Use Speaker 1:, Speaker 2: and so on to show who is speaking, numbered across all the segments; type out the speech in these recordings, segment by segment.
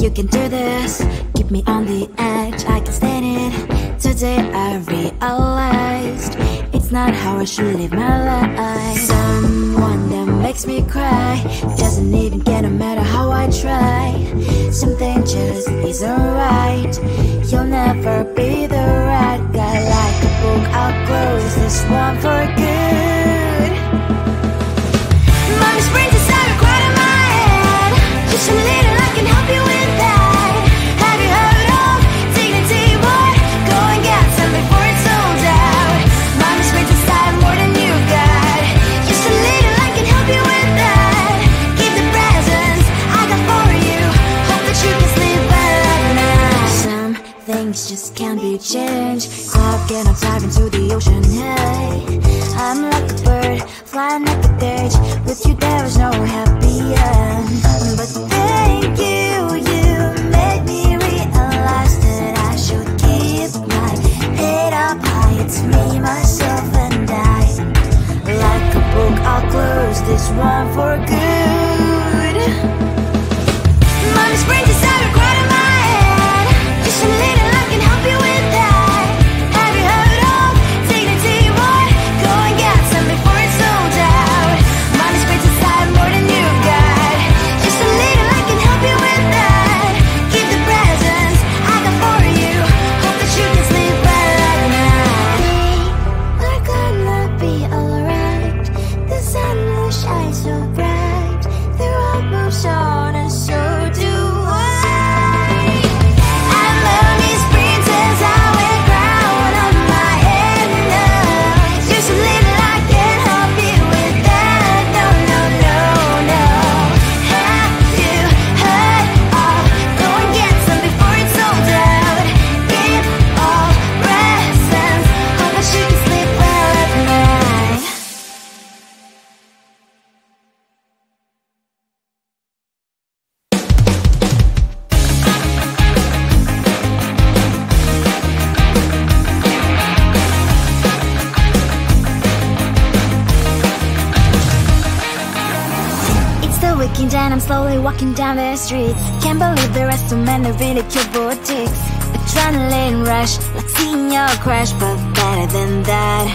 Speaker 1: you can do this. Keep me on the edge, I can stand it. Today I realized it's not how I should live my life. Someone that makes me cry doesn't even get no matter how I try. Something just isn't right. You'll never be the right guy. Like a book, I'll close this one for good. Mommy's brains inside are quite in my head. Just a little, I can help you with that. Have you heard of dignity, boy? Go and get some before it's sold out. Mommy's brains inside more than you got. Just a little, I can help you with that. Keep the presents I got for you. Hope that you can sleep well at night. Some things just can't be changed. Cloud and I'm diving to the ocean, hey. I'm like a bird, flying like a cage. With you there was no happy end. But thank you, you made me realize that I should keep my head up high. It's me, myself and I. Like a book, I'll close this one for good. Mommy's brains inside are quite in my head. Just a little, I can help you with that. Have you heard of dignity, boy? Go and get some before it's sold out. Mommy's brains inside more than you got. Just a little, I can help you with that. Keep the presents I got for you. Hope that you can sleep well at night. We're gonna be alright. The sun will shine so bright. The road moves on and so do I. I love these princess, I wear crown on my head now. Just a little, I can help you with that. No, no, no, no. Have you heard of? Go and get some before it's sold out. Give all presents. Hope that you can sleep well at night. It's the weekend and I'm slowly walking down the streets. Can't believe there are so many really cute boutiques. Adrenaline rush, like seeing your crush, but better than that.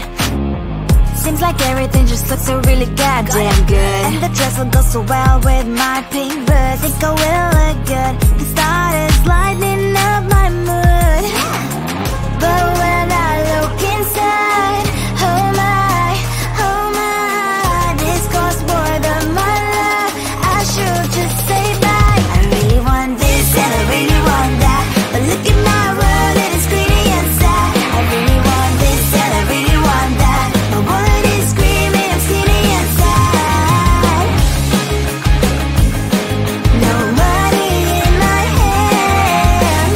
Speaker 1: Seems like everything just looks so really goddamn good. And the dress will go so well with my pink boots. Think I will look good. The start is lighting up my mood. But when I look inside, oh my, this costs more than my life. I should just say bye. I really want this and I really want that. But look at my world, it is pretty inside. I really want this and I really want that. My wallet is screaming, I'm skinny inside. No money in my hand.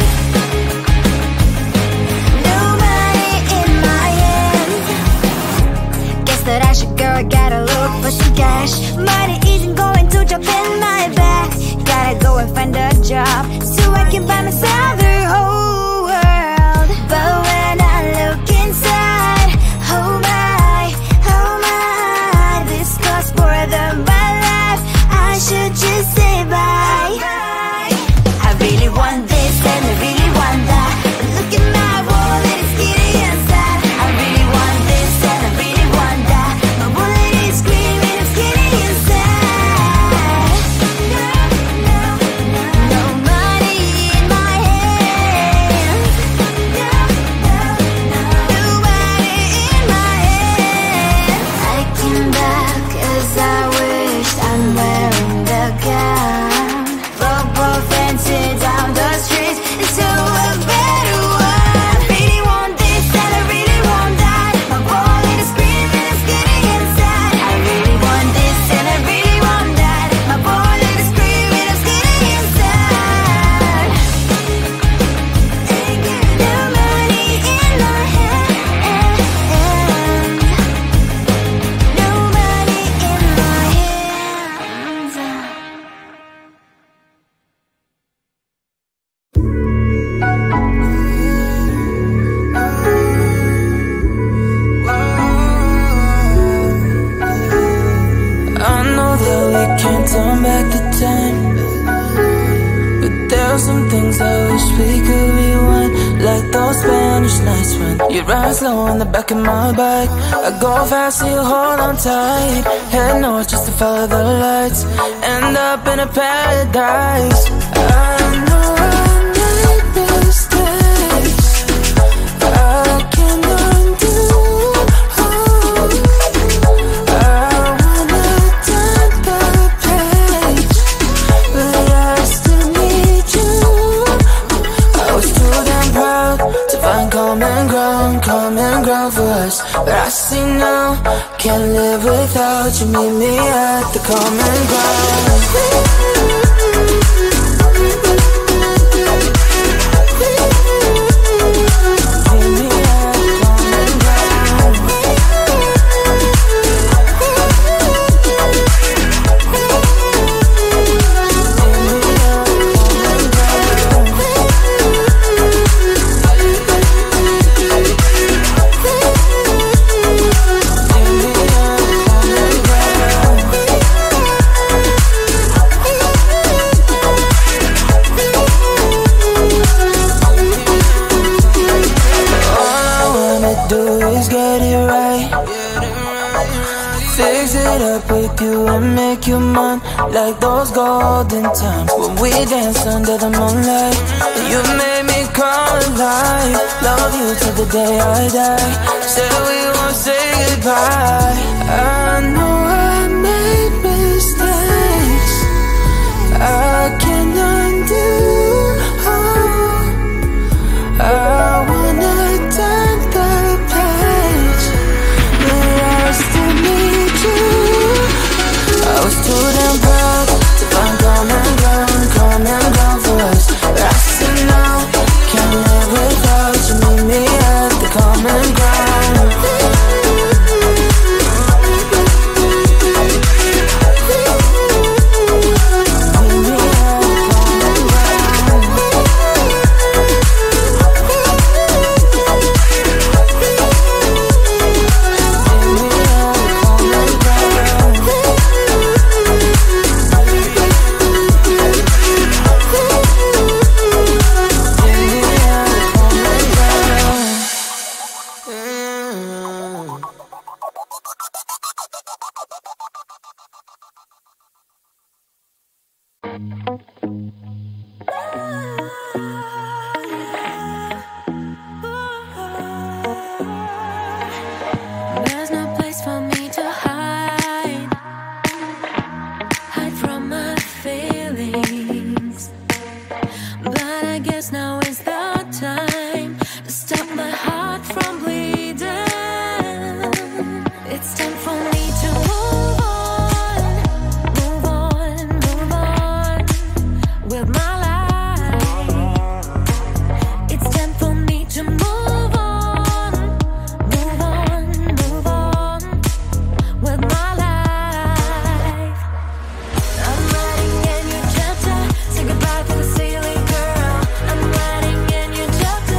Speaker 1: No money in my hand. Guess that I should go, I gotta look for some cash. Money isn't going to drop in my bag. Gotta go and find a job so I can buy myself the whole world. But when I look inside, oh my, this costs more than my life. I should just say bye. I really want this and I really want that. But look at my wallet, it's skinny inside. I really want this and I really want that. My wallet is screaming, I'm skinny inside. No money in my hand.
Speaker 2: nights when you ride slow on the back of my bike. I go fast so you hold on tight. Head north just to follow the lights. End up in a paradise. I know I made mistakes I can't undo. Common ground for us, but I see now, can't live without you. Meet me at the common ground. Make you mine like those golden times when we danced under the moonlight. You made me come alive. Love you till the day I die. Said we won't say goodbye. I know I made mistakes I can't undo. I wanna turn the page, but I still need you. I was too damn proud to find common ground for us. But I see now, can't live without you. Meet me at the common ground. Chapter.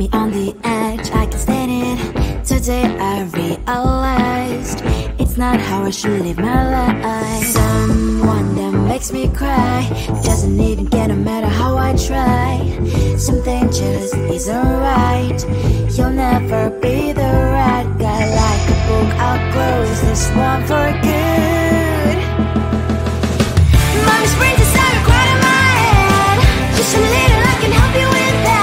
Speaker 1: me on the edge, I can't stand it. Today I realized it's not how I should live my life. Someone that makes me cry doesn't even get no matter how I try. Something just isn't right. You'll never be the right guy. Like a book, I'll close this one for good. Mommy's brains inside are quite in my head. Just a little, I can help you with that.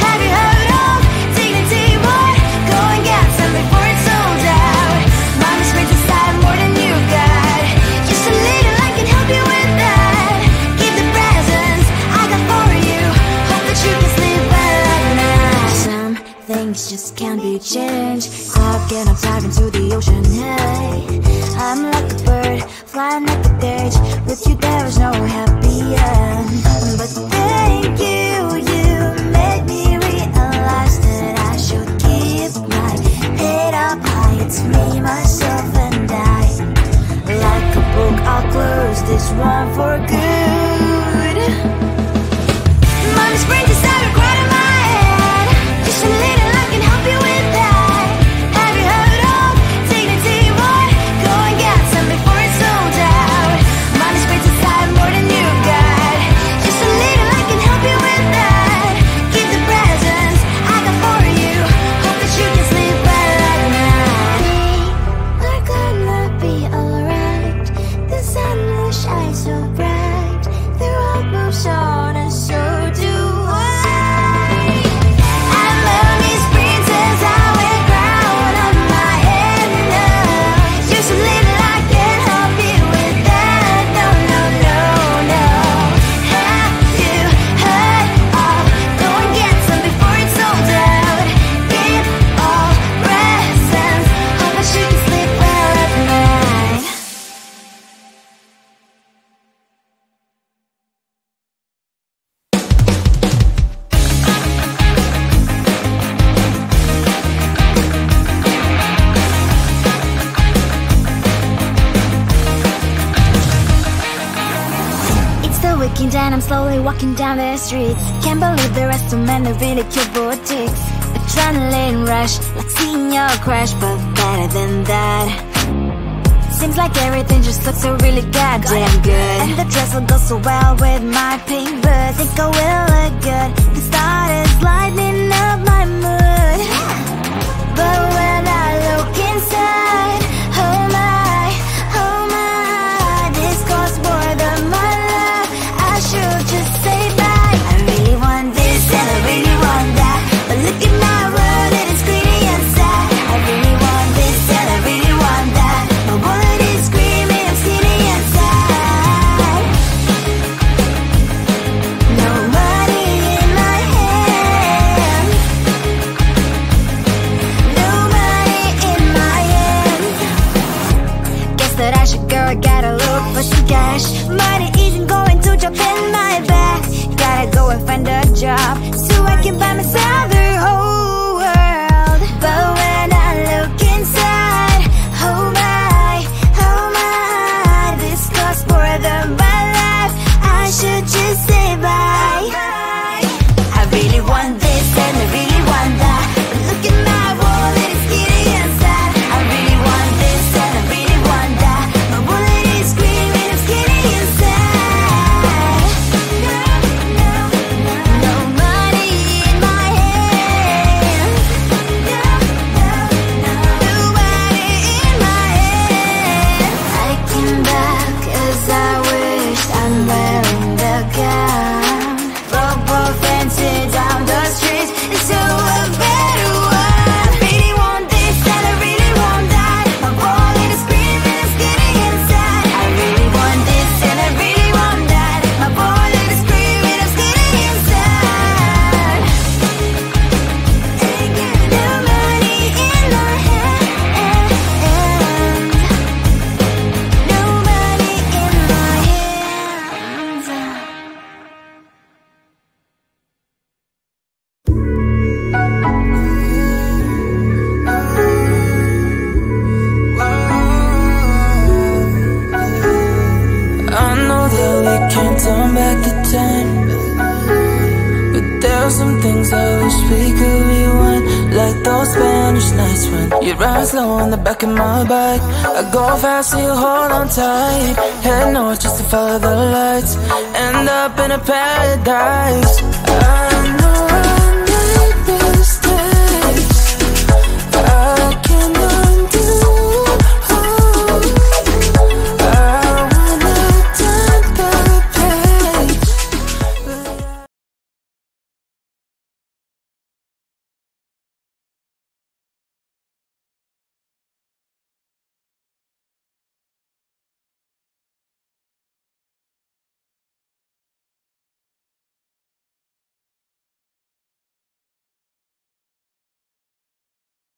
Speaker 1: Have you heard of dignity, boy? Go and get some before it's sold out. Mommy's brains inside more than you got. Just a little, I can help you with that. Keep the presents I got for you. Hope that you can sleep well at night. Some things just can't be changed. Stop getting diving into the ocean, hey. I'm like a bird, flying at the cage. With you there is no happy end. But thank you, you made me realize that I should keep my head up high. It's me, myself and I. Like a book, I'll close this one for good. Mommy's brains inside are quite in my head. Just a little, I can help you with that. Have you heard of dignity, boy? Go and get some before it's sold out. Mommy's brains inside more than you got. Just a little, I can help you with that. Keep the presents I got for you. Hope that you can sleep well at night. We're gonna be alright. The sun will shine so bright. The road moves on and so do I. And mommy's princess, I will crown on my head now. Just a little, I can help you with that. No, no, no, no. Have you heard of? Go and get some before it's sold out. Give all presents. Hope that you can sleep well at night. It's the weekend and I'm slowly walking down the streets. Can't believe there are so many really cute boutiques. Adrenaline rush, like seeing your crush, but better than that. Seems like everything just looks so really goddamn good. And the dress will go so well with my pink boots. Think I will look good. The start is lighting up my mood. But when I look inside, oh my, this costs more than my life. I should just say bye. I really want this and I really want that. But look at my world, it is greedy inside. I really want this and I really want that. My wallet is screaming, I'm skinny inside. No money in my hand. No money in my hand. Guess that I should go, I gotta look for some cash. Money isn't going to jump in my back. Gotta go and find a job so I can buy myself the whole world. But when I look inside, oh my, this costs more than my life. I should just say bye. I really want this and I really want that. But look at my wallet, it's giddy inside. I really want this and I really want that. My wallet is screaming, I'm skinny inside. No money
Speaker 2: You ride slow on the back of my bike. I go fast so you hold on tight. Head north just to follow the lights. End up in a paradise. I know